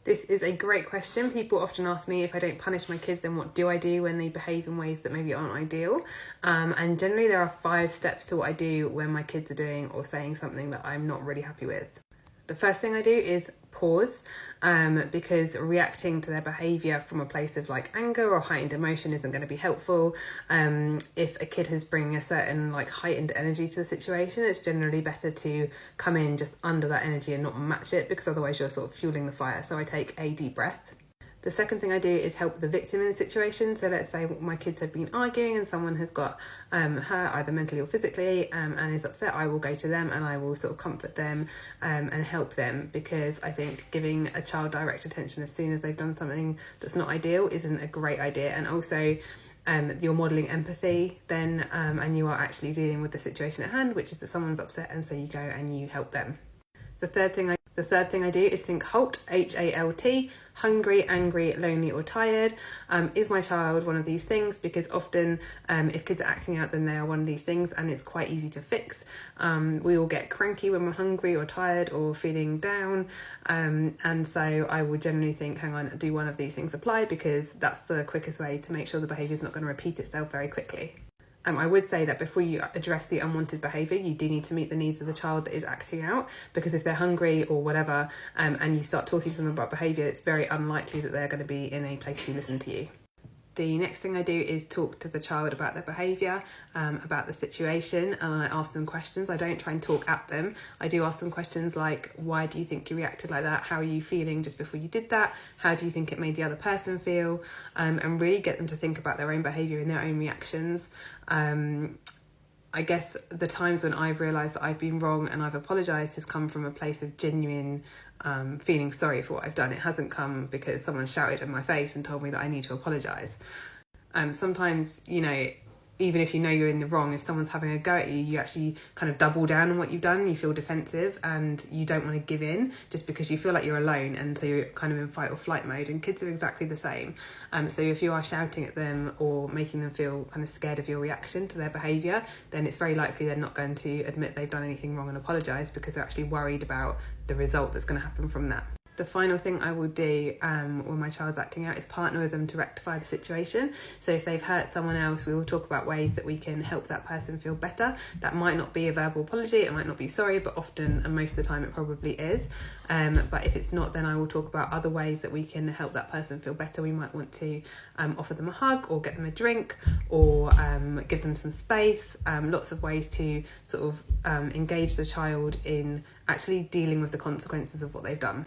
This is a great question. People often ask me, if I don't punish my kids, then what do I do when they behave in ways that maybe aren't ideal? And generally there are 5 steps to what I do when my kids are doing or saying something that I'm not really happy with. The first thing I do is pause, because reacting to their behaviour from a place of like anger or heightened emotion isn't going to be helpful. If a kid is bringing a certain like heightened energy to the situation, it's generally better to come in just under that energy and not match it, because otherwise you're sort of fueling the fire. So I take a deep breath. The second thing I do is help the victim in the situation. So let's say my kids have been arguing and someone has got hurt either mentally or physically, and is upset. I will go to them and I will sort of comfort them and help them, because I think giving a child direct attention as soon as they've done something that's not ideal isn't a great idea. And also you're modelling empathy then, and you are actually dealing with the situation at hand, which is that someone's upset, and so you go and you help them. The third thing I do is think HALT, HALT, hungry, angry, lonely or tired. Is my child one of these things? Because often if kids are acting out, then they are one of these things, and it's quite easy to fix. We all get cranky when we're hungry or tired or feeling down, and so I would generally think, hang on, do one of these things apply? Because that's the quickest way to make sure the behaviour is not going to repeat itself very quickly. I would say that before you address the unwanted behaviour, you do need to meet the needs of the child that is acting out, because if they're hungry or whatever, and you start talking to them about behaviour, it's very unlikely that they're going to be in a place to listen to you. The next thing I do is talk to the child about their behaviour, about the situation, and I ask them questions. I don't try and talk at them. I do ask them questions like, why do you think you reacted like that? How are you feeling just before you did that? How do you think it made the other person feel? And really get them to think about their own behaviour and their own reactions. I guess the times when I've realised that I've been wrong and I've apologised has come from a place of genuine feeling sorry for what I've done. It hasn't come because someone shouted in my face and told me that I need to apologise. Sometimes, even if you know you're in the wrong, if someone's having a go at you, you actually kind of double down on what you've done. You feel defensive and you don't want to give in just because you feel like you're alone, and so you're kind of in fight or flight mode, and kids are exactly the same. So if you are shouting at them or making them feel kind of scared of your reaction to their behaviour, then it's very likely they're not going to admit they've done anything wrong and apologise, because they're actually worried about the result that's going to happen from that. The final thing I will do when my child's acting out is partner with them to rectify the situation. So if they've hurt someone else, we will talk about ways that we can help that person feel better. That might not be a verbal apology, it might not be sorry, but often and most of the time it probably is. But if it's not, then I will talk about other ways that we can help that person feel better. We might want to offer them a hug, or get them a drink, or give them some space. Lots of ways to sort of engage the child in actually dealing with the consequences of what they've done.